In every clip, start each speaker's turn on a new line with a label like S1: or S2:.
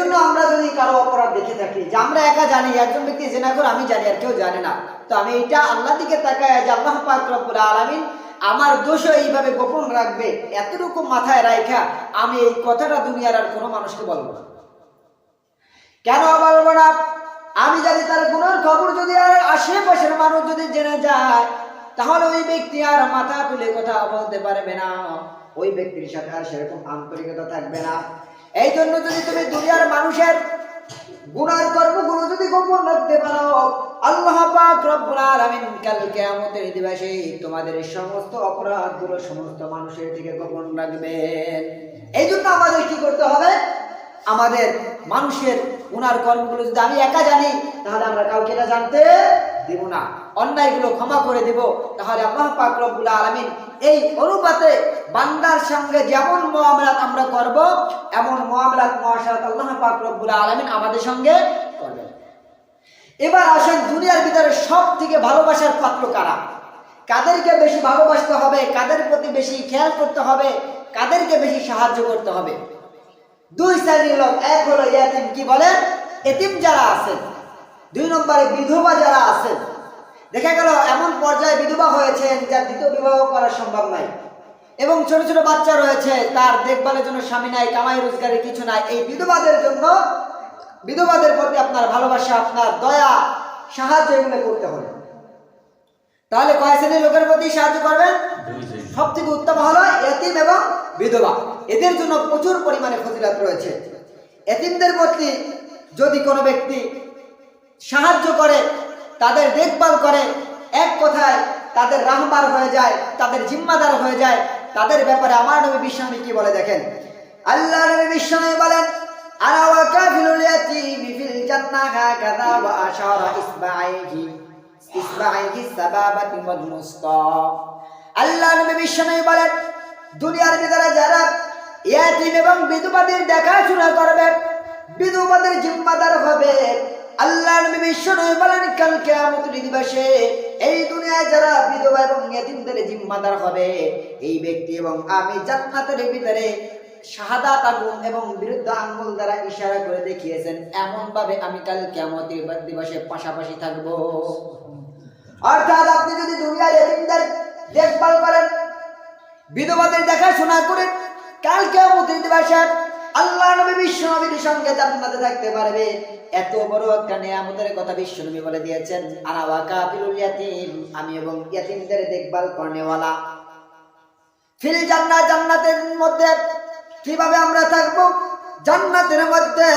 S1: জন্য আমরা যদি কারো অপরাধ দেখে থাকি যে আমরা একা জানি একজন ব্যক্তি জেনা করে আমি জানি আর কেউ জানে না, তো আমি এটা আল্লাহর দিকে তাকায় যে আল্লাহ পাক রব্বুল আলামিন আমার দোষও এইভাবে গোপন রাখবে, এতটুকু মাথায় রাখা আমি এই কথাটা দুনিয়ার আর কোনো মানুষকে বলবো না। কেন বলবো না? আমি জানি তার গুনার খবর যদি আর আশেপাশের মানুষ যদি জেনে যায়, তাহলে ওই ব্যক্তি আর মাথা তুলে কথা বলতে পারবে না, ওই ব্যক্তির সাথে আর সেরকম আন্তরিকতা থাকবে না। এই জন্য যদি তুমি দুনিয়ার মানুষের গুনার কর্মগুলো যদি গোপন রাখতে পারো, আল্লাহ পাক রব্বুল আলামিন কাল কিয়ামতের দিবসে তোমাদের সমস্ত অপরাধগুলো সমস্ত মানুষের থেকে গোপন রাখবেন। এই জন্য আমাদের কি করতে হবে? আমাদের মানুষের গুনার কর্মগুলো যদি আমি একা জানি, তাহলে আমরা কাউকে এটা জানতে দেব না, অন্যায়গুলো ক্ষমা করে দেব। তাহলে আল্লাহ পাক রব্বুল আলামিন এই অনুপাতে বান্দার সঙ্গে যেমন মুআমালাত আমরা করব, এমন মুআমালাত মুআশারাত আল্লাহ পাক রব্বুল আলামিন আমাদের সঙ্গে করবেন। এবার আসেন দুনিয়ার ভিতরে সব থেকে ভালোবাসার পাত্র কারা? কাদেরকে বেশি ভালোবাসতে হবে, কাদের প্রতি বেশি খেয়াল করতে হবে, কাদেরকে বেশি সাহায্য করতে হবে? দুই শ্রেণীর লোক। এক হলো ইয়াতিম, কি বলেন? এতিম যারা আছেন। দুই নম্বরে বিধবা যারা আছেন। দেখা গেল এমন পর্যায়ে বিধবা হয়েছেন যার দ্বিতীয় বিবাহ করা সম্ভব নাই, এবং ছোট ছোট বাচ্চা রয়েছে, তার দেখভালের জন্য স্বামী নাই, কামাই রোজগারের কিছু নাই। এই বিধবাদের জন্য, বিধবাদের প্রতি আপনার ভালোবাসা, আপনার দয়া, সাহায্য এগুলো করতে হবে। তাহলে কয় শ্রেণীর লোকের প্রতি সাহায্য করবেন? সব থেকে উত্তম হলো এতিম এবং বিধবা। এদের জন্য প্রচুর পরিমাণে ফজিলত রয়েছে। এতিমদের প্রতি যদি কোনো ব্যক্তি সাহায্য করে, তাদের দেখভাল করে, এক কথায় তাদের রাহবার হয়ে যায়, তাদের জিম্মাদার হয়ে যায়, তাদের ব্যাপারে আমার নবী বিশ্বনবী কি বলে দেখেন। আল্লাহ নবী বিশ্বনবী বলেন, আনা ওয়া কাফিলুল ইয়াতীমি ফিল জান্নাহ হাকাযা ওয়া আশারা ইসবাইহি সাবাবাতি ওয়াল মুস্তা। আল্লাহ নবী বিশ্বনবী বলেন, দুনিয়ার ভিতরে যারা ইয়াতীম এবং বিধবাদের দেখাশোনা করবে, বিধবাদের জিম্মাদার হবে, আল্লাহ নবী বিশ্বনবী বলেন কাল কিয়ামতের দিবসে এই দুনিয়ায় যারা বিধবা এবং ইয়াতীমদের জিম্মাদার হবে, এই ব্যক্তি এবং আমি জান্নাতের ভিতরে শাহাদাত আঙ্গুল এবং বিরুদ্ধ আঙ্গুল দ্বারা ইশারা করে দেখিয়েছেন, এমন ভাবে আমি কাল কিয়ামতের দিবসে পাশাপাশি থাকব। অর্থাৎ আপনি যদি দুনিয়ার ইয়াতীমদের দেখভাল করেন, বিধবাদের দেখাশোনা করেন, কাল কিয়ামতের দিবসে আল্লাহ নবী বিশ্বনবীর সঙ্গে জান্নাতে থাকতে পারবে। এত বড় একটা নিয়ামতের কথা বিশ্বনবী বলে দিয়েছেন, আনা ওয়া কাফিলুল ইয়াতীম, আমি এবং ইয়াতীমদের দেখভাল করনেওয়ালা ফিল জান্নাহ, জান্নাতের মধ্যে। কিভাবে আমরা থাকব জান্নাতের মধ্যে?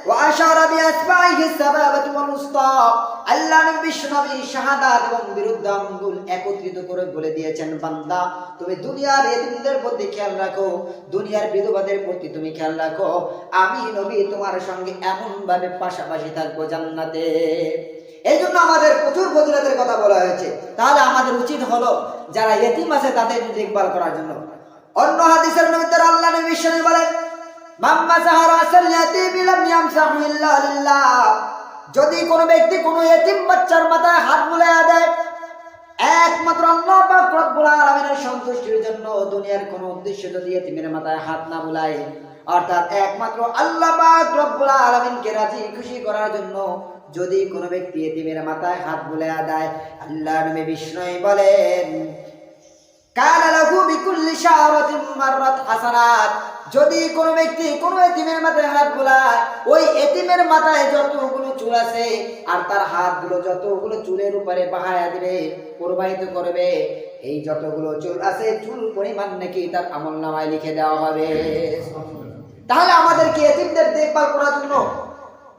S1: ওয়া আশারা বিআসবাইহি সাবাবাতি ওয়াল মুস্তা। আল্লাহ নবী বিশ্বনবী শাহাদাত এবং বিরুদ্ধ আঙ্গুল একত্রিত করে বলে দিয়েছেন, বান্দা তুমি দুনিয়ার এতিমদের প্রতি খেয়াল রাখো, দুনিয়ার বিধবাদের প্রতি তুমি খেয়াল রাখো, আমি নবী তোমার সঙ্গে এমন ভাবে পাশাপাশি থাকবো জান্নাতে। এই জন্য আমাদের প্রচুর ফজিলতের কথা বলা হয়েছে। তাহলে আমাদের উচিত হলো যারা এতিম আছে তাদের দেখভাল করার জন্য। অন্য হাদিসের মধ্যে আল্লাহ নবী বিশ্বনবী বলেন, মাম্মা সাহারা আসাল ইয়াতীম লাম ইয়ামসাহু ইল্লা লিল্লাহ। যদি কোনো ব্যক্তি কোনো এতিম বাচ্চার মাথায় হাত বুলাইয়া দেয়, একমাত্র আল্লাহ পাক রব্বুল আলামিনের সন্তুষ্টির জন্য, দুনিয়ার কোনো উদ্দেশ্য যদি এতিমের মাথায় হাত না বুলায়, অর্থাৎ একমাত্র আল্লাহ পাক রব্বুল আলামিনকে রাজি খুশি করার জন্য যদি কোনো ব্যক্তি এতিমের মাথায় হাত বুলাইয়া দেয়, আল্লাহ নবী বিশ্বনবী বলেন, কানা লাহু বিকুল্লি শাআরাতিন মাররাত হাসানাত। যদি কোনো ব্যক্তি কোনো এতিমের মাথায় হাত বুলায়, ওই এতিমের মাথায় যতগুলো চুল আছে আর তার হাতগুলো যতগুলো চুলের উপরে বাহায়া দিবে, প্রবাহিত করবে, এই যতগুলো চুল আছে চুল পরিমাণ নাকি তার আমলনামায় লিখে দেওয়া হবে। তাহলে আমাদেরকে এতিমদের দেখভাল করার জন্য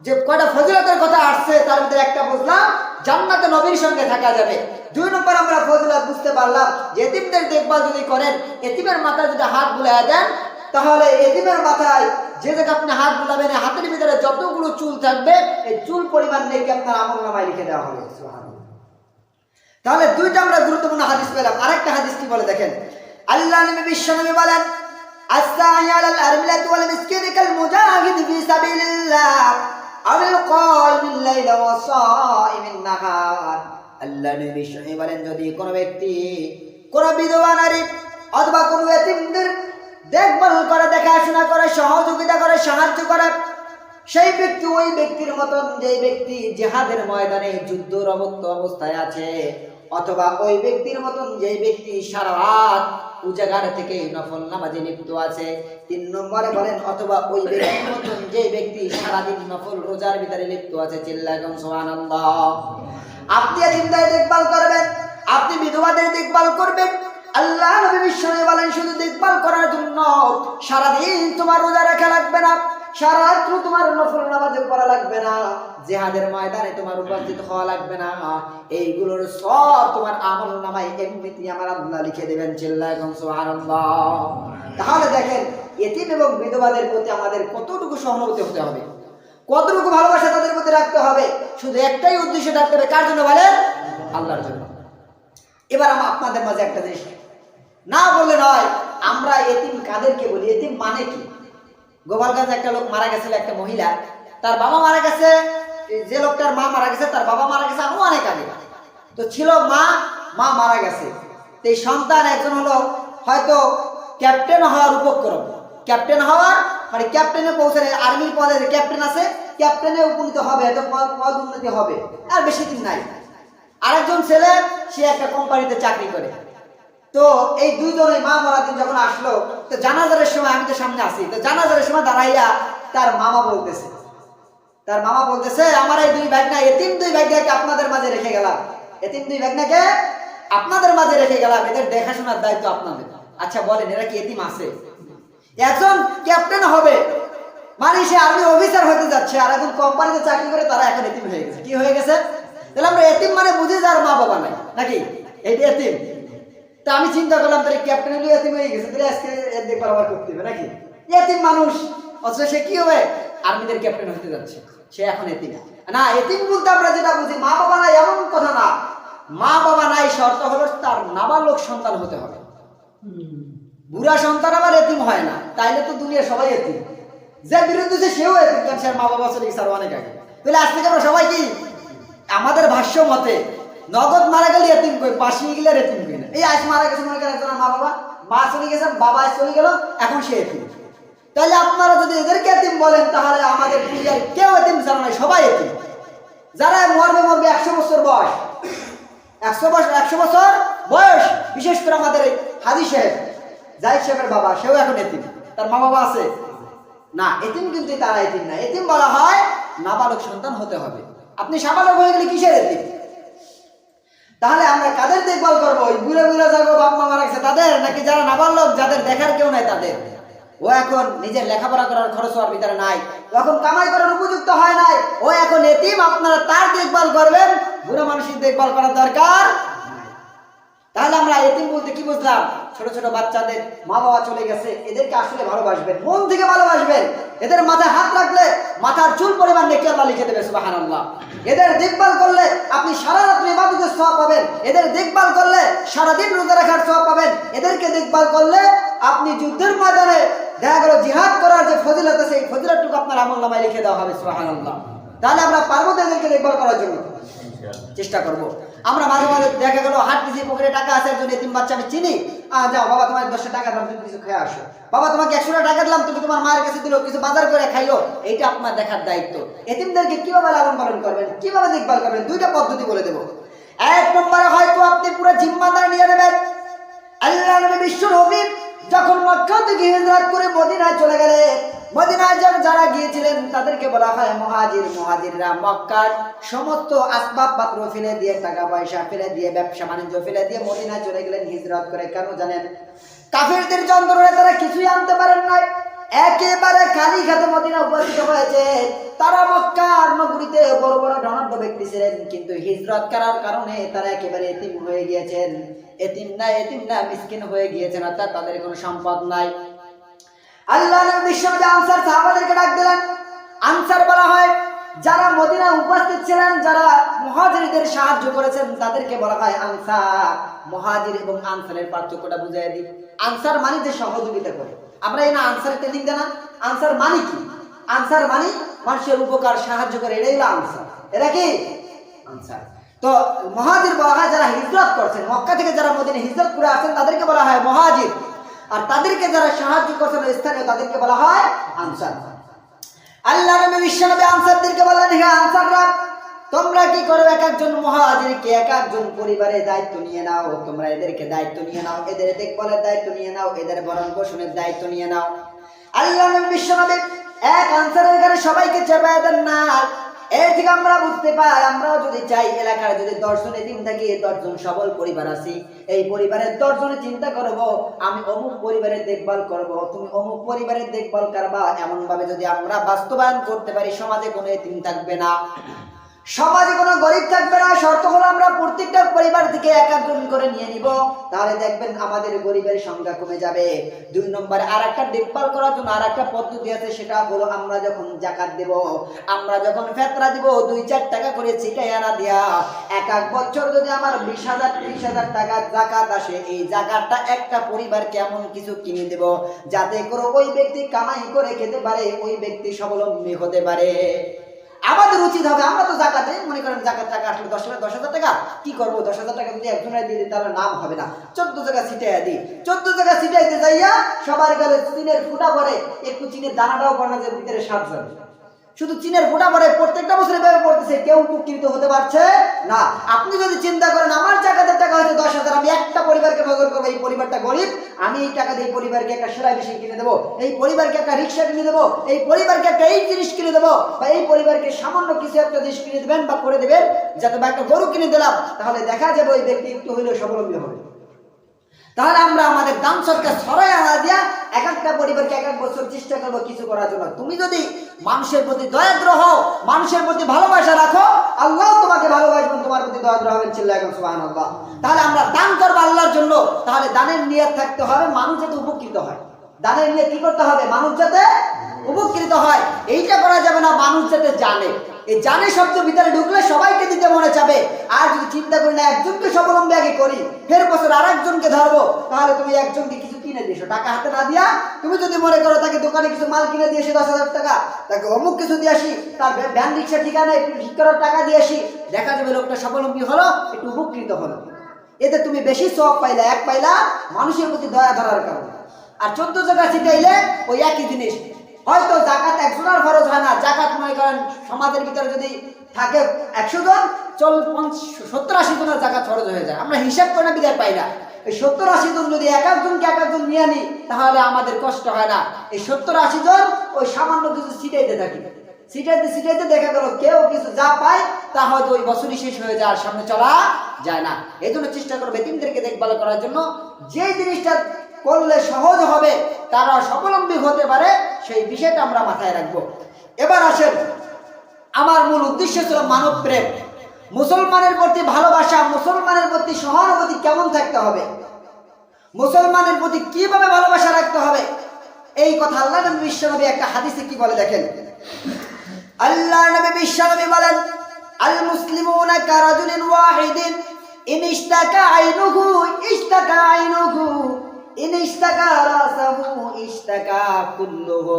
S1: যে কয়টা ফজিলতের কথা আসছে, তার মধ্যে একটা বুঝলাম জান্নাতে নবীর সঙ্গে থাকা যাবে। দুই নম্বর আমরা ফজিলত বুঝতে পারলাম যে এতিমদের দেখভাল যদি করেন, এতিমের মাথায় যদি হাত বুলাইয়া দেন, তাহলে এতিমের মাথায় যে জায়গায় আপনি হাত বুলাবেন, হাতের ভিতরে যতগুলো চুল থাকবে এই চুল পরিমাণ নেকি আপনার আমলনামায় লিখে দেওয়া হবে। তাহলে দুইটা আমরা গুরুত্বপূর্ণ হাদিস পেলাম। আরেকটা হাদিস কি বলে দেখেন, আল্লাহ নবী বিশ্বনবী বলেন, আস-সা'i আলাল আরমিলাতি ওয়াল মিসকিনি কাল মুজাহিদি ফি সাবিলিল্লাহ আওয়াল কাইমিল লাইলা ওয়া সাইমিন নাহার। আল্লাহ নবী বিশ্বনবী বলেন, যদি কোনো ব্যক্তি কোনো বিধবা নারী অথবা কোনো এতিমদের দেখভাল করে, দেখাশোনা করে, সহযোগিতা করে, সাহায্য করে, সেই ব্যক্তি ওই ব্যক্তির মতন যে ব্যক্তি জিহাদের ময়দানে যুদ্ধরত অবস্থায় আছে, অথবা ওই ব্যক্তির মতন যে ব্যক্তি সারা রাত উজাগার থেকে নফল নামাজে লিপ্ত আছে। 3 নম্বরে বলেন অথবা ওই ব্যক্তির মতন যে ব্যক্তি সারাদিন নফল রোজার ভিতরে লিপ্ত আছে। চিল্লাগাম সুবহানাল্লাহ। আপনি এতিমদের দেখভাল করবেন, আপনি বিধবাদের দেখভাল করবেন। আল্লাহ নবী বিশ্বনবী বলেন শুধু দেখভাল করার জন্য সারাদিন তোমার রোজা রাখা লাগবে না, সারা রাত তোমার নফল নামাজে পড়া লাগবে না, জিহাদের ময়দানে তোমার উপস্থিত হওয়া লাগবে না। এইগুলোর সব তোমার আমলনামায় এমনিতেই আমার আল্লাহ লিখে দেবেন। চিল্লাগাম সুবহানাল্লাহ। তাহলে দেখেন এতিম এবং বিধবাদের প্রতি আমাদের কতটুকু সহানুভূতি হতে হবে, কতটুকু ভালোবাসা তাদের প্রতি রাখতে হবে। শুধু একটাই উদ্দেশ্য থাকতে হবে, কার জন্য বলেন? আল্লাহর জন্য। এবার আমি আপনাদের মাঝে একটা জিনিস না বললে নয়, আমরা এতিম কাদেরকে বলি? এতিম মানে কি? গোপালগঞ্জে একটা লোক মারা গেছিল, একটা মহিলা, তার বাবা মারা গেছে, যে লোকটার মা মারা গেছে তার বাবা মারা গেছে আরো অনেক আগে। তো ছিল মা মারা গেছে। তো এই সন্তান একজন হলো হয়তো ক্যাপ্টেন হওয়ার উপক্রম, ক্যাপ্টেন হওয়ার মানে ক্যাপ্টেনে পৌঁছালে, আর্মির পদে ক্যাপ্টেন আছে, ক্যাপ্টেনে উপনীত হবে, এত পদ উন্নতি হবে, আর বেশি দিন নাই। আরেকজন ছেলে সে একটা কোম্পানিতে চাকরি করে। তো এই দুইজনে মা মরার দিন যখন আসলো, তো জানাজারের সময় আমি তো সামনে আছি, তো জানাজারের সময় দাঁড়াইয়া তার মামা বলতেছে আমার এই 2 ভাগনা, এতিম 2 ভাগনাকে আপনাদের মাঝে রেখে গেলাম, এতিম 2 ভাগনাকে আপনাদের মাঝে রেখে গেলাম, এদের দেখাশোনার দায়িত্ব আপনাদের। আচ্ছা বলেন এরা কি এতিম আছে? একজন ক্যাপ্টেন হবে মানে সে আর্মি অফিসার হতে যাচ্ছে, আর একজন কোম্পানিতে চাকরি করে তারা এখন এতিম হয়ে গেছে। কি হয়ে গেছে? তাহলে আমরা এতিম মানে বুঝি যার মা বাবা নাই, নাকি? এইটা এতিম। তা আমি চিন্তা করলাম তাহলে ক্যাপ্টেন হলে এতিম হয়ে গেছে, তাহলে আজকে দেখবার আবার করতে হবে নাকি? এতিম মানুষ, অথচ সে কি হবে? আর্মিদের ক্যাপ্টেন হতে যাচ্ছে, সে এখন এতিম না। এতিম বলতে আমরা যেটা বুঝি মা বাবা নাই এমন কথা না। মা বাবা নাই শর্ত হলো তার নাবালক সন্তান হতে হবে। বুড়া সন্তান আবার এতিম হয় না, তাইলে তো দুনিয়া সবাই এতিম। যে বিরুদ্ধে সেও এতিম, কারণ সে মা বাবা চলে গেছে আর অনেক আগে। তাহলে আজ থেকে আমরা সবাই কি? আমাদের ভাষ্য মতে নগদ মারা গেলে এতিম কই, পাশে গেলে এতিম কই না। এই আজ মারা গেছে মনে করেন একজন মা বাবা, মা চলে গেছে, বাবা চলে গেল, এখন সে এতিম। তাহলে আপনারা যদি এদেরকে এতিম বলেন, তাহলে আমাদের দুনিয়ার কেউ এতিম ছাড়া নয়, সবাই এতিম। যারা মরবে 100 বছর বয়স, 100 বছর বয়স, বিশেষ করে আমাদের হাজি সাহেব, জাহিদ সাহেবের বাবা, সেও এখন এতিম। তার মা বাবা আছে না? এতিম কিন্তু তারা এতিম না। এতিম বলা হয় নাবালক সন্তান হতে হবে। আপনি সাবালক হয়ে গেলে কিসের এতিম? তাহলে আমরা কাদের দেখভাল করবো? ওই বুড়ে যাবো বাপ মা মারা গেছে তাদের, নাকি যারা নাবালক, যাদের দেখার কেউ নাই তাদের? ও এখন নিজের লেখাপড়া করার খরচ হওয়ার ভিতরে নাই, এখন কামাই করার উপযুক্ত হয় নাই, ও এখন এতিম। আপনারা তার দেখভাল করবেন, বুড়ো মানুষের দেখভাল করার দরকার। তাহলে আমরা এতিম বলতে কি বুঝলাম? ছোট ছোট বাচ্চাদের মা বাবা চলে গেছে, এদেরকে আসলে ভালোবাসবেন, মন থেকে ভালোবাসবেন। এদের মাথায় হাত রাখলে মাথার চুল পরিমাণ নেকি আল্লাহ লিখে দেবে, সুবহানাল্লাহ। এদের দেখভাল করলে আপনি সারা রাত্রি ইবাদতের সওয়াব পাবেন, এদের দেখভাল করলে সারাদিন রোজা রাখার সওয়াব পাবেন, এদেরকে দেখভাল করলে আপনি যুদ্ধের ময়দানে দেখা গেল জিহাদ করার যে ফজিলত আছে, এই ফজিলতটুকু আপনার আমলনামায় লিখে দেওয়া হবে, সুবহানাল্লাহ। তাহলে আমরা পারবো এদেরকে দেখভাল করার জন্য, চেষ্টা করব। আমরা মাঝে মাঝে দেখা গেল হাট পিছিয়ে পকেটে টাকা আছে, একজন এতিম বাচ্চা আমি চিনি, যাও বাবা তোমার 10 টাকা দিলাম, তুমি কিছু খেয়ে আসো। বাবা তোমাকে 100 টাকা দিলাম, তুমি তোমার মায়ের কাছে দিলো, কিছু বাজার করে খাইও। এইটা আপনার দেখার দায়িত্ব। এতিমদেরকে কিভাবে লালন পালন করবেন, কিভাবে দেখভাল করবেন, 2টা পদ্ধতি বলে দেবো। 1 নম্বরে হয়তো আপনি পুরো জিম্মাদার নিয়ে নেবেন। আল্লাহ নবী বিশ্ব নবী যখন মক্কা থেকে হিজরত করে মদিনায় চলে গেলেন, মদিনায় যারা গিয়েছিলেন তাদেরকে বলা হয় মুহাজির। মুহাজিররা মক্কার সমস্ত আসবাবপত্র ফেলে দিয়ে, টাকা পয়সা ফেলে দিয়ে, ব্যবসা বাণিজ্য ফেলে দিয়ে মদিনায় চলে গেলেন হিজরত করে। কেন জানেন? কাফিরদের যন্ত্রণায় তারা কিছুই আনতে পারেন নাই, একেবারে খালি হাতে মদিনা উপস্থিত হয়েছে। তারা মক্কার নগরীতে বড় বড় ধনাঢ্য ব্যক্তি ছিলেন, কিন্তু হিজরত করার কারণে তারা একেবারে এতিম হয়ে গিয়েছেন। এতিম না মিসকিন হয়ে গিয়েছেন, অর্থাৎ তাদের কোনো সম্পদ নাই। আল্লাহ নবী বিশ্বনবী আনসার সাহাবাদেরকে ডাক দিলেন। আনসার বলা হয় যারা মদিনা উপস্থিত ছিলেন, যারা মুহাজিরদের সাহায্য করেছেন, তাদেরকে বলা হয় আনসার। মুহাজির এবং আনসারের পার্থক্যটা বুঝাই দিই। আনসার মানে যে সহযোগিতা করে, আমরা এই না আনসারের ট্রেনিং দেনা। আনসার মানে কি? আনসার মানে মানুষের উপকার, সাহায্য করে, এটাই হলো আনসার। এরা কি আনসার? তো মুহাজির বলা হয় যারা হিজরত করছেন, মক্কা থেকে যারা মদিনা হিজরত করে আসেন তাদেরকে বলা হয় মুহাজির। আর তাদেরকে যারা সাহায্য করছেন স্থানীয়, তাদেরকে বলা হয় আনসার। আল্লাহ নবী বিশ্বনবী আনসারদেরকে বললেন, হে আনসাররা, তোমরা কি করো, এক একজন মুহাজিরকে এক একজন পরিবারের দায়িত্ব নিয়ে নাও, তোমরা এদেরকে দায়িত্ব নিয়ে নাও, এদের দেখভালের দায়িত্ব নিয়ে নাও, এদের ভরণ পোষণের দায়িত্ব নিয়ে নাও। আল্লাহ নবী বিশ্বনবী এক আনসারের ঘরে সবাইকে চেপায় দেন না। এর থেকে আমরা বুঝতে পাই, আমরাও যদি চাই এলাকার যদি 10 জন এতিম থাকি, 10 জন সবল পরিবার আছি, এই পরিবারের 10 জনের চিন্তা করব, আমি অমুক পরিবারের দেখভাল করব, তুমি অমুক পরিবারের দেখভাল করবা, এমন ভাবে যদি আমরা বাস্তবায়ন করতে পারি, সমাজে কোনো এতিম থাকবে না, সমাজে কোনো গরিব থাকবে না। শর্ত হলো আমরা প্রত্যেকটা পরিবার থেকে এক একজন করে নিয়ে নিব, তাহলে দেখবেন আমাদের গরিবের সংখ্যা কমে যাবে। 2 নম্বরে আর একটা দেখভাল করার জন্য আর একটা পদ্ধতি আছে, সেটা হলো আমরা যখন যাকাত দেব, আমরা যখন ফিতরা দিব, 2-4 টাকা করে ছিটাইয়া দিয়া, এক এক বছর যদি আমার 20,000 30,000 টাকা যাকাত আসে, এই যাকাতটা একটা পরিবারকে এমন কিছু কিনে দেব যাতে করে ওই ব্যক্তি কামাই করে খেতে পারে, ওই ব্যক্তি স্বাবলম্বী হতে পারে। আমাদের উচিত হবে, আমরা তো যাকাতে মনে করেন যাকাত টাকা আসলে 10,000 টাকা কি করবো, 10,000 টাকা যদি একজনের দিয়ে দিই তাহলে নাম হবে না, 14 জায়গা ছিটাইয়া দিই, 14 জায়গা ছিটাইতে যাইয়া সবার গেলে চিনের ফুটা পরে, একটু চিনের দানাটাও পড়ে না যে ভিতরে সার যাবে, শুধু চিনের ফুটা পরে প্রত্যেকটা বছর এভাবে পড়তেছে, কেউ উপকৃত হতে পারছে না। আপনি যদি চিন্তা করেন আমার জাকাতের টাকা হয়তো 10,000, আমি একটা পরিবারকে নজর করবো, এই পরিবারটা গরিব, আমি এই টাকা দিয়ে এই পরিবারকে একটা সেলাই মেশিন কিনে দেবো, এই পরিবারকে একটা রিক্সা কিনে দেবো, এই পরিবারকে একটা এই জিনিস কিনে দেবো, বা এই পরিবারকে সামান্য কিছু একটা জিনিস কিনে দেবেন বা করে দেবেন, যাতে বা একটা গরু কিনে দিলাম, তাহলে দেখা যাবে ওই ব্যক্তি একটু হইলেও স্বাবলম্বী হবে। তাহলে আমরা আমাদের দান সরকার ছড়াই আনা দিয়া এক একটা পরিবারকে এক এক বছর চেষ্টা করবো কিছু করার জন্য। তুমি যদি মানুষের প্রতি দয়াদ্র হও, মানুষের প্রতি ভালোবাসা রাখো, আল্লাহ তোমাকে ভালোবাসবেন, তোমার প্রতি দয়াদ্র হবেন। চিল্লাহ এখন সুবহানাল্লাহ। তাহলে আমরা দান করবো আল্লাহর জন্য, তাহলে দানের নিয়ত থাকতে হবে মানুষ যাতে উপকৃত হয়। দানের নিয়ত কি করতে হবে? মানুষ যাতে উপকৃত হয়। এইটা করা যাবে না মানুষ যাতে জানে, এই জানে শব্দ ভিতরে ঢুকলে সবাইকে দিতে মনে চাবে। আর যদি চিন্তা করি না একজনকে স্বাবলম্বী আগে করি, ফের বছর আর একজনকে ধরবো, তাহলে তুমি একজনকে কিছু কিনে দিয়েছো, টাকা হাতে না দিয়া তুমি যদি মনে করো তাকে দোকানে কিছু মাল কিনে দিয়েছি 10,000 টাকা, তাকে অমুক কিছু দিয়ে আসি, তার ভ্যান রিক্সা ঠিকানা একটু ঠিক করার টাকা দিয়ে আসি, দেখা যাবে লোকটা স্বাবলম্বী হলো, একটু উপকৃত হলো, এতে তুমি বেশি সওয়াব পাইলা, এক পাইলা মানুষের প্রতি দয়া ধরার কারণে। আর 14 জায়গা ছিটাইলে ওই একই জিনিস। হয়তো জাকাত একজনের ফরজ হয় না, জাকাত মনে করেন সমাজের ভিতরে যদি থাকে 100 জন, 70-80 জনের জাকাত ফরজ হয়ে যায়, আমরা হিসাব করে না বিদায় পাই না। এই 70-80 জন যদি এক একজনকে এক একজন নিয়ে নিই, তাহলে আমাদের কষ্ট হয় না। এই 70-80 জন ওই সামান্য কিছু ছিটাইতে থাকি, ছিটাইতে ছিটাইতে দেখা গেল কেউ কিছু যা পায় তা হয়তো ওই বছরই শেষ হয়ে যায়, আর সামনে চলা যায় না। এই জন্য চেষ্টা করবে এতিমদেরকে দেখভাল করার জন্য, যে জিনিসটা করলে সহজ হবে, তারা স্বাবলম্বী হতে পারে, সেই বিষয়টা আমরা মাথায় রাখবো। এবার আসেন, আমার মূল উদ্দেশ্য ছিল মানব প্রেম, মুসলমানের প্রতি ভালোবাসা, মুসলমানের প্রতি সহানুভূতি কেমন থাকতে হবে, মুসলমানের প্রতি কিভাবে ভালোবাসা রাখতে হবে, এই কথা আল্লাহ নবী বিশ্বনবী একটা হাদিসে কি বলে দেখেন। আল্লাহ নবী বিশ্বনবী বলেন, আল মুসলিমুনা কারাজুলিন ওয়াহিদিন ইন ইশতাকা আইনুহু ইশতাকা আইনুহু ইন ইশতাকা রাসাহু ইশতাকা কুল্লুহু।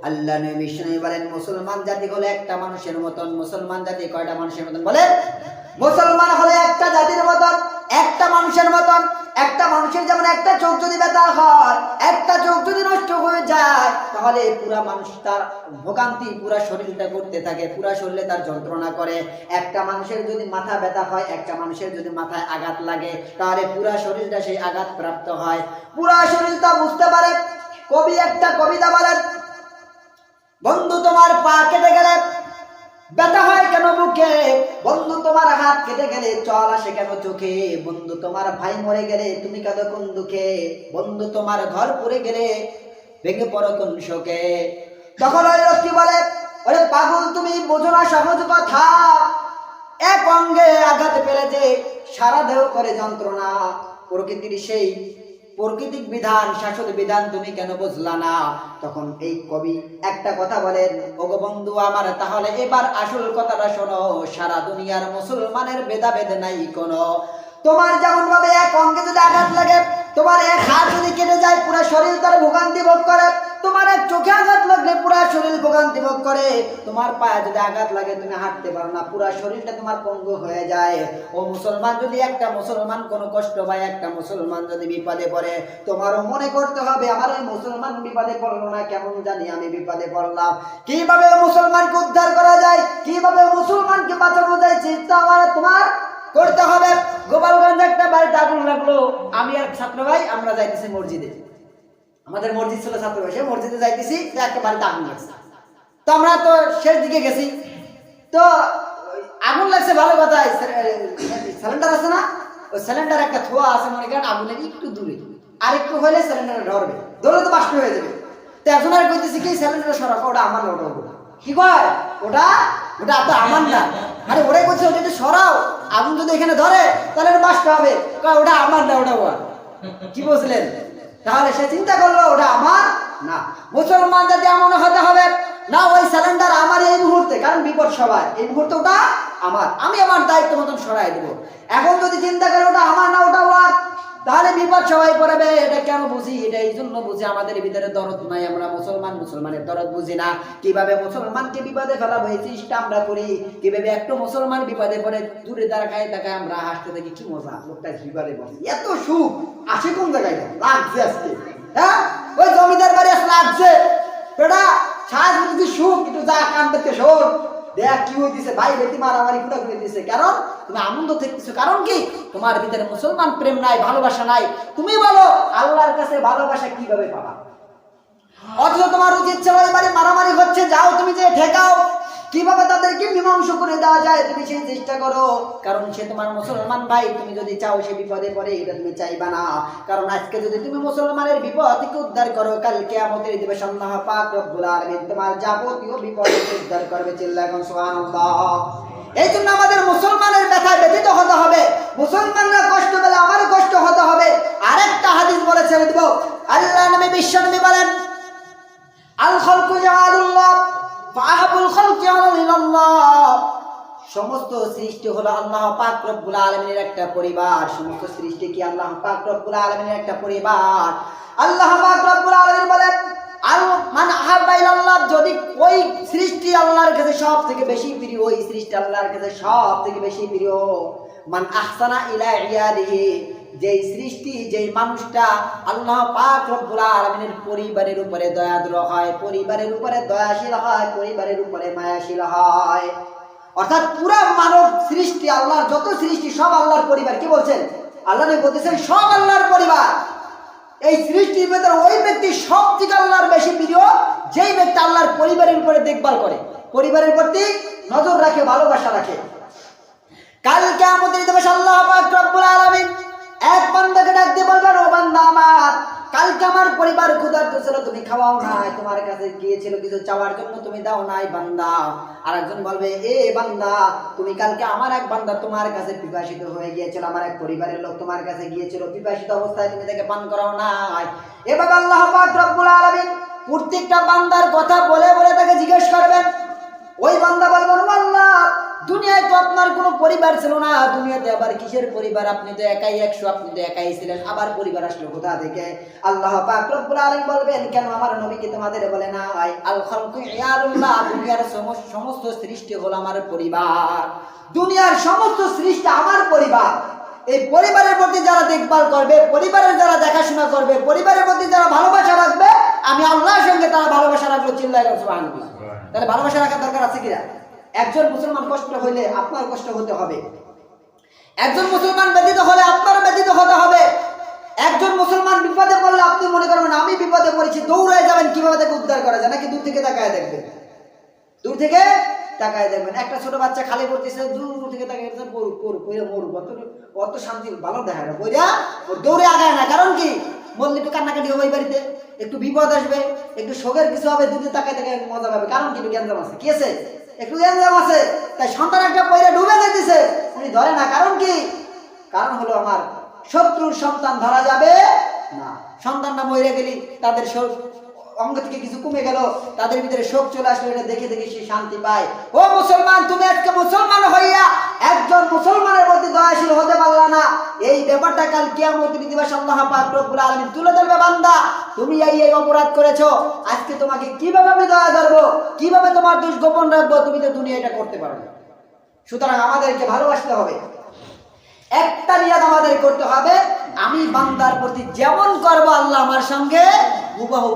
S1: আল্লাহ নবী বিশ্বনবী বলেন, মুসলমান জাতি হলো একটা মানুষের মতন। মুসলমান জাতি কয়টা মানুষের মতন বলে? মুসলমান হলো একটা জাতির মতন, একটা মানুষের মতন। একটা মানুষের যেমন একটা চোখ যদি ব্যথা হয়, একটা চোখ যদি নষ্ট হয়ে যায়, তাহলে পুরা মানুষ তার ভোগান্তি, পুরা শরীরটা করতে থাকে, পুরা শরীরে তার যন্ত্রণা করে। একটা মানুষের যদি মাথা ব্যথা হয়, একটা মানুষের যদি মাথায় আঘাত লাগে, তাহলে পুরা শরীরটা সেই আঘাত প্রাপ্ত হয়, পুরা শরীরটা বুঝতে পারে। কবি একটা কবিতা বলেন, বন্ধু তোমার পা কেটে গেলে ব্যথা হয় কেন বুকে, বন্ধু তোমার হাত কেটে গেলে চল আসে কেন চোখে, বন্ধু তোমার ভাই মরে গেলে তুমি কাঁদো কোন দুঃখে, বন্ধু তোমার ঘর পুড়ে গেলে ভেঙে পড়ো কোন শোকে। তখন ওই লোকটি বলে, ওরে পাগল তুমি বোঝো না সহজ কথা, এক অঙ্গে আঘাত পেলে যে সারা দেহ করে যন্ত্রণা, প্রকৃতির সেই প্রকৃতিক বিধান, শাশ্বত বিধান তুমি কেন বুঝলা না। তখন এই কবি একটা কথা বলেন, ওগো বন্ধু আমার, তাহলে এবার আসল কথাটা শোনো, সারা দুনিয়ার মুসলমানের ভেদাভেদ নাই কোনো। তোমার যেমন ভাবে এক অঙ্গে যদি আঘাত লাগে, তোমার এক হাত যদি কেটে যায়, পুরো শরীর তার ভোগান্তি ভোগ করে, তোমার এক চোখে আঘাত লাগলে পুরা শরীর ভোগান্তি ভোগ করে, তোমার পায়ে যদি আঘাত লাগে তুমি হাঁটতে পারো না, পুরা শরীরটা তোমার পঙ্গু হয়ে যায়। ও মুসলমান, যদি একটা মুসলমান কোনো কষ্ট পায়, একটা মুসলমান যদি বিপদে পড়ে, তোমারও মনে করতে হবে আমার এই মুসলমান বিপদে পড়লো না, কেমন জানি আমি বিপদে পড়লাম। কিভাবে মুসলমানকে উদ্ধার করা যায়, কিভাবে মুসলমানকে বাঁচানো যায়, চিন্তা আমার তোমার করতে হবে। গোপালগঞ্জে একটা বাড়িতে আগুন লাগলো, আমি আর ছাত্র ভাই আমরা যাইতেছি মসজিদে, আমাদের মসজিদ ছিল ছাত্র ভাই, সে মসজিদে যাইতেছি, একটা বাড়িতে আগুন লাগছে। তো আমরা তো শেষ দিকে গেছি, তো আগুন লাগছে ভালো কথা, সিলিন্ডার আছে না, ওই সিলিন্ডার একটা থোয়া আছে মনে করেন আগুনের একটু দূরে, আর একটু হলে সিলিন্ডার ধরবে, ধরলে তো বাষ্প হয়ে যাবে। তো এখন আর কইতেছি কি সিলিন্ডার সরাবো, ওটা আমার না, ওটা কি কয় ওটা ওটা তো আমার না, আরে ওরাই বলছে ওটা যদি সরাও আগুন যদি এখানে ধরে তাহলে বাষ্প হবে, ওটা আমার না, ওটা ওর। কি বলছিলেন? তাহলে সে চিন্তা করলো ওটা আমার না। মুসলমান যদি এমন হতে হবে না, ওই সিলিন্ডার আমার এই মুহূর্তে, কারণ বিপদ সবার, এই মুহূর্তে ওটা আমার, আমি আমার দায়িত্ব মতন সরাই দেবো। এখন যদি চিন্তা করে ওটা আমার না ওটা ওর, তাহলে বিপদ সবাই পড়বে। এটা কেন বুঝি? এটা এই জন্য বুঝি আমাদের ভিতরে দরদ নাই, আমরা মুসলমানের দরদ বুঝি না। কিভাবে মুসলমানকে বিপদে ফেলাবো এই চেষ্টা আমরা করি, কিভাবে একটু মুসলমান বিপদে পড়ে দূরে দাঁড়ায় দেখায় আমরা হাসতে থাকি, কি মজা, লোকটা বিপদে পড়ে, এত সুখ আসে কোন জায়গায় লাগছে আজকে, হ্যাঁ ওই জমিদার বাড়ি আসলে লাগছে, এটা সাজ বুঝি সুখ, একটু যা কান দেখতে শোন, দেখ কি হইতেছে, ভাই বেটি মারামারি কুটা করে দিতেছে, কারণ তুমি আনন্দ দেখতেছো, কারণ কি তোমার ভিতরে মুসলমান প্রেম নাই, ভালোবাসা নাই। তুমি বলো আল্লাহর কাছে ভালোবাসা কিভাবে পাবা? অথচ তোমার উচিত ছিল এবারে মারামারি হচ্ছে, যাও তুমি যে ঠেকাও, কিভাবে তাদেরকে মীমাংসা করে দেওয়া যায় তুমি সেই চেষ্টা করো, কারণ সে তোমার মুসলমান ভাই। তুমি যদি চাও সে বিপদে পড়ে, এটা তুমি চাইবা না, কারণ আজকে যদি তুমি মুসলমানের বিপদ থেকে উদ্ধার করো, কাল কিয়ামতের দিবসে আল্লাহ পাক রব্বুল আলামিন তোমার যাবতীয় বিপদ থেকে উদ্ধার করবে। চিল্লাখন সুবহানাল্লাহ। এই জন্য আমাদের মুসলমানের ব্যথায় ব্যথিত হতে হবে, মুসলমানরা কষ্ট পেলে আমারও কষ্ট হতে হবে। আরেকটা হাদিস বলে ছেড়ে দিব, আল্লাহ নবী বিশ্বনবী বলেন, আল খালকু জাআলুল্লাহ ফাআহাবুল খালকি আলাল্লাহ, সমস্ত সৃষ্টি হলো আল্লাহ পাক রব্বুল আলামিনের একটা পরিবার। সমস্ত সৃষ্টি কি আল্লাহ পাক রব্বুল আলামিনের একটা পরিবার। আল্লাহ পাক রব্বুল আলামিন বলেন, আল মান আহাব্বা ইলাল্লাহ, যদি ওই সৃষ্টি আল্লাহর কাছে সবথেকে বেশি প্রিয়, ওই সৃষ্টি আল্লাহর কাছে সবথেকে বেশি প্রিয়, মান আহসানা ইলা ইয়াদিহি, যেই সৃষ্টি যেই মানুষটা আল্লাহ পাক রব্বুল আলামিনের পরিবারের উপরে দয়াদ্র হয়, পরিবারের উপরে দয়াশীল হয়, পরিবারের উপরে মায়াশীল হয়, অর্থাৎ পুরো মানব সৃষ্টি আল্লাহর যত সৃষ্টি সব আল্লাহর পরিবার। কি বলছেন? আল্লাহ বলতেছেন সব আল্লাহর পরিবার। এই সৃষ্টির ভেতরে ওই ব্যক্তি সব থেকে আল্লাহর বেশি প্রিয়, যেই ব্যক্তি আল্লাহর পরিবারের উপরে দেখভাল করে, পরিবারের প্রতি নজর রাখে, ভালোবাসা রাখে। কাল কিয়ামতের দিবসে আল্লাহ পাক রব্বুল আলামিন এক বান্দাকে ডাক দিয়ে বলবেন, ও বান্দা আমার, কালকে আমার পরিবার ক্ষুধার্ত ছিল, তুমি খাওয়াও নাই, তোমার কাছে গিয়েছিল কিছু চাওয়ার জন্য, তুমি দাও নাই বান্দা। আর একজন বলবে, এ বান্দা, তুমি কালকে আমার এক বান্দা তোমার কাছে পিপাসিত হয়ে গিয়েছিল, আমার এক পরিবারের লোক তোমার কাছে গিয়েছিল, পিপাসিত অবস্থায় তুমি তাকে পান করাও নাই। এভাবে আল্লাহ পাক রব্বুল আলামিন প্রত্যেকটা বান্দার কথা বলে বলে তাকে জিজ্ঞেস করবেন। ওই বান্দা বলবেন, ও আল্লাহ, দুনিয়ায় তো আপনার কোনো পরিবার ছিল না, দুনিয়াতে আবার কিসের পরিবার, আপনি তো একাই 100, আপনি তো একাই ছিলেন, আবার পরিবার আসলো কোথা থেকে? আল্লাহ পাক রব্বুল আলামিন বলবেন, কেন আমার নবী কি তোমাদের বলে না, আল খালকু ইয়ারুল্লাহ, দুনিয়ার সমস্ত সৃষ্টি হলো আমার পরিবার, দুনিয়ার সমস্ত সৃষ্টি আমার পরিবার। এই পরিবারের প্রতি যারা দেখভাল করবে, পরিবারের যারা দেখাশোনা করবে, পরিবারের প্রতি যারা ভালোবাসা রাখবে, আমি আল্লাহর সঙ্গে তারা ভালোবাসা রাখবো। চিল্লাইলাম সুবহানাল্লাহ। তাহলে ভালোবাসা রাখার দরকার আছে কিনা? একজন মুসলমান কষ্ট হইলে আপনার কষ্ট হতে হবে, একজন মুসলমান ব্যতীত হলে আপনার ব্যতীত হতে হবে। একজন মুসলমান বিপদে পড়লে আপনি মনে করবেন আমি বিপদে পড়েছি, দৌড়ায় যাবেন কিভাবে তাকে উদ্ধার করা যায়, নাকি দূর থেকে তাকায় দেখবেন? দূর থেকে তাকায় দেখবেন। একটা ছোট বাচ্চা খালি পড়তেছে, দূর থেকে তাকায় মরুক, অত শান্তি ভালো দেখায় না, বইরা দৌড়ে আগায় না। কারণ কি? বললে একটু কান্নাকাটি হবে, বাড়িতে একটু বিপদ আসবে, একটু শোকের কিছু হবে, দূরে তাকায় তাকায় মজা পাবে। কারণ কি? একটু গ্যাঞ্জাম আছে, কি আছে? একটু গ্যাঞ্জাম আছে, তাই সন্তান একটা পয়রা ডুবে যেতেছে, উনি ধরে না। কারণ কি? কারণ হলো আমার শত্রুর সন্তান ধরা যাবে না। সন্তানটা মরে গেলি তাদের অঙ্গ থেকে কিছু কমে গেল, তাদের ভিতরে শোক চলে আসলো, এটা দেখে দেখে সে শান্তি পায়। ও মুসলমান, তুমি আজকে মুসলমান হইয়া একজন মুসলমানের প্রতি দয়াশীল হতে পারলা না, এই ব্যাপারটা কাল কিয়ামতের দিবসে আল্লাহ পাক রব্বুল আলামিন তুলে ধরবে। বান্দা, তুমি এই অপরাধ করেছো, আজকে তোমাকে কিভাবে আমি দয়া করবো, কিভাবে তোমার দোষ গোপন রাখবো, তুমি তো দুনিয়া এটা করতে পারো না। সুতরাং আমাদেরকে ভালোবাসতে হবে। একটা নিয়াত আমাদের করতে হবে, আমি বান্দার প্রতি যেমন করব আল্লাহ আমার সঙ্গে হুবহু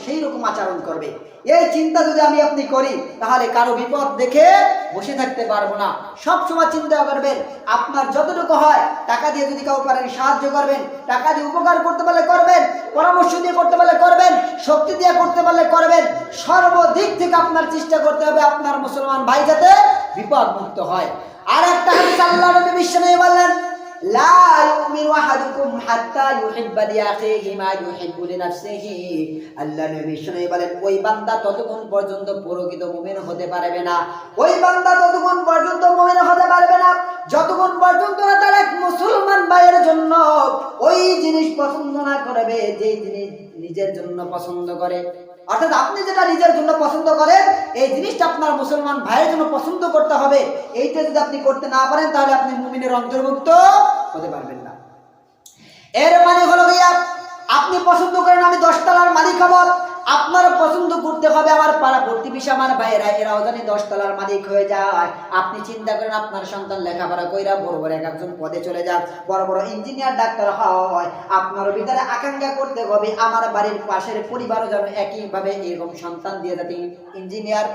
S1: সেই রকম আচরণ করবে। এই চিন্তা যদি আমি আপনি করি, তাহলে কারো বিপদ দেখে বসে থাকতে পারবো না। সব সময় চিন্তা করবেন, আপনার যতটুকু হয় টাকা দিয়ে যদি কাউ পারেন সাহায্য করবেন, টাকা দিয়ে উপকার করতে পারলে করবেন, পরামর্শ দিয়ে করতে পারলে করবেন, শক্তি দিয়ে করতে পারলে করবেন। সর্বদিক থেকে আপনার চেষ্টা করতে হবে আপনার মুসলমান ভাই যাতে বিপদ মুক্ত হয়। আর একটা হাদিস আল্লাহর নবী বিশ্বনবী বললেন, লা ইউমিনু আহাদুকুম হাত্তা ইউহিব্বা লিআখিহি মা ইউহিব্বু লিনাফসিহি। আল্লাহর নবী বিশ্বনবী বলেন, ওই বান্দা ততক্ষণ পর্যন্ত প্রকৃত মুমিন হতে পারবে না, ওই বান্দা ততক্ষণ পর্যন্ত মুমিন হতে পারবে না যতক্ষণ পর্যন্ত না তার এক মুসলমান ভাইয়ের জন্য ওই জিনিস পছন্দ না করবে যে জিনিস নিজের জন্য পছন্দ করে। অর্থাৎ আপনি যেটা নিজের জন্য পছন্দ করেন, এই জিনিসটা আপনার মুসলমান ভাইয়ের জন্য পছন্দ করতে হবে। এইটা যদি আপনি করতে না পারেন, তাহলে আপনি মুমিনের অন্তর্ভুক্ত হতে পারবেন না। এর মানে হলো ভাইয়া, আপনি পছন্দ করেন আমি 10 তলার মালিক হব, আপনার পছন্দ করতে হবে আমার পাড়া প্রতিবেশী আমার ভাইয়েরা এরাও জানি 10 তলার মালিক হয়ে যায়। আপনি চিন্তা করেন আপনার সন্তান লেখাপড়া কইরা বড় বড় একজন পদে চলে যাক, বড় বড় ইঞ্জিনিয়ার ডাক্তার হয়, আপনার ভিতরে আকাঙ্ক্ষা করতে হবে আমার বাড়ির পাশের পরিবারও যেন একইভাবে এরকম সন্তান দিয়ে যাতে ইঞ্জিনিয়ার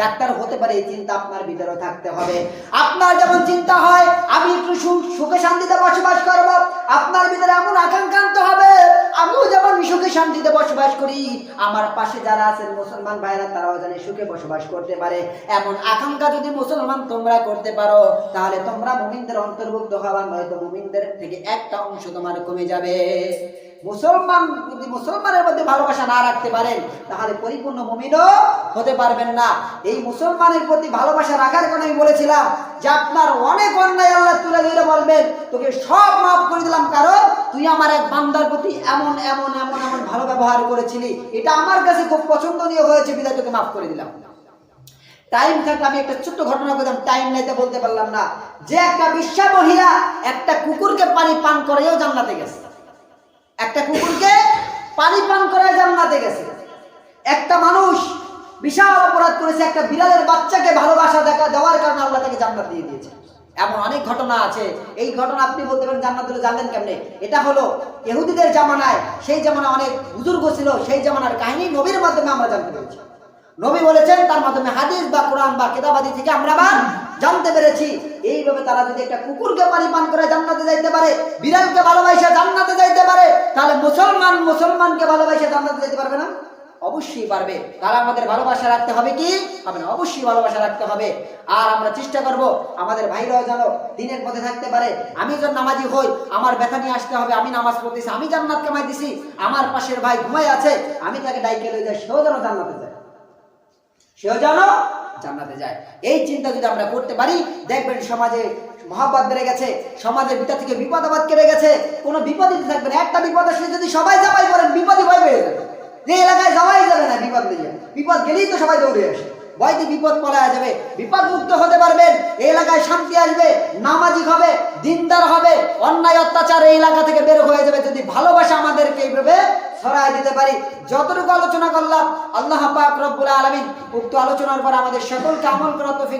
S1: ডাক্তার হতে পারে, এই চিন্তা আপনার ভিতরে থাকতে হবে। আপনার যেমন চিন্তা হয় আমি একটু সুখে শান্তিতে বসবাস করব, আপনার ভিতরে এমন আকাঙ্ক্ষা আনতে হবে আমিও যেমন সুখে শান্তিতে বসবাস করি, আমার পাশে যারা আছেন মুসলমান ভাইরা তারাও যেন সুখে বসবাস করতে পারে। এমন আকাঙ্ক্ষা যদি মুসলমান তোমরা করতে পারো, তাহলে তোমরা মুমিনদের অন্তর্ভুক্ত হওয়া, নয়তো মুমিনদের থেকে একটা অংশ তোমার কমে যাবে। মুসলমান যদি মুসলমানের মধ্যে ভালোবাসা না রাখতে পারেন, তাহলে পরিপূর্ণ মুমিনও হতে পারবেন না। এই মুসলমানের প্রতি ভালোবাসা রাখার কারণে আমি বলেছিলাম যে আপনার অনেক অন্যায় আল্লাহ তুলে ধরে বলবেন তোকে সব মাফ করে দিলাম, কারণ তুই আমার এক বান্দার প্রতি এমন এমন এমন এমন ভালো ব্যবহার করেছিলি, এটা আমার কাছে খুব পছন্দনীয় হয়েছে, বিধায় তোকে মাফ করে দিলাম। টাইম থাকলে আমি একটা ছোট্ট ঘটনা বললাম, টাইম নাইতে বলতে পারলাম না, যে একটা বিশ্বা মহিলা একটা কুকুরকে পানি পান করেও জান্নাতে গেছে, একটা কুকুরকে পানি পান করে জান্নাতে গেছে। একটা মানুষ বিশাল অপরাধ করেছে, একটা বিড়ালের বাচ্চাকে ভালোবাসা দেওয়ার কারণে আল্লাহ তাকে জান্নাত দিয়ে দিয়েছে। এমন অনেক ঘটনা আছে। এই ঘটনা আপনি বলতে পারেন জান্নাত জানলেন কেমনে? এটা হলো ইহুদিদের জামানায়, সেই জামানায় অনেক বুজুর্গ ছিল, সেই জামানার কাহিনী নবীর মাধ্যমে আমরা জানতে পেরেছি। নবী বলেছেন, তার মাধ্যমে হাদিস বা কোরআন বা কিতাবাদি থেকে আমরা আবার জানতে পেরেছি। এইভাবে তারা যদি একটা কুকুরকে পানি পান করে জান্নাতে যাইতে পারে, বিড়ালকে ভালোবাসা জান্নাতে যাইতে পারে, তাহলে মুসলমানকে ভালোবাসা জান্নাতে যেতে পারবে না? অবশ্যই পারবে। তাহলে আমাদের ভালোবাসা রাখতে হবে কি হবে না? অবশ্যই ভালোবাসা রাখতে হবে। আর আমরা চেষ্টা করব আমাদের ভাইরাও যেন দিনের পথে থাকতে পারে। আমি যখন নামাজি হই, আমার ব্যথা নিয়ে আসতে হবে, আমি নামাজ পড়তেছি, আমি জান্নাত কামাই দিছি, আমার পাশের ভাই ঘুমাই আছে, আমি তাকে ডাইকে লয়ে যাই, সেও যেন জান্নাতে যায়, সেও যেন জান্নাতে যায়। এই চিন্তা যদি আমরা করতে পারি, দেখবেন সমাজে মহাব্বত বেড়ে গেছে, সমাজের ভিতর থেকে বিপদ আপদ কেড়ে গেছে, কোনো বিপদই থাকবে না। একটা বিপদ আসলে যদি সবাই চাপাই পড়েন, বিপদই ভয় বেড়ে যাবে। যে এলাকায় যাওয়াই যাবে না বিপদ নিয়ে, বিপদ গেলেই তো সবাই দৌড়ে আসে, ভয়তে বিপদ পলায় যাবে। বিপদ মুক্ত হতে পারবেন, এই এলাকায় শান্তি আসবে, নামাজি হবে, দিনদার হবে, অন্যায় অত্যাচার এই এলাকা থেকে বের হয়ে যাবে, যদি ভালোবাসা আমাদেরকে এইভাবে ছড়ায় দিতে পারি। যতটুকু আলোচনা করলাম, আল্লাহ পাক রব্বুল আলামিন উক্ত আলোচনার পর আমাদের সকলকে আমল করার তৌফিক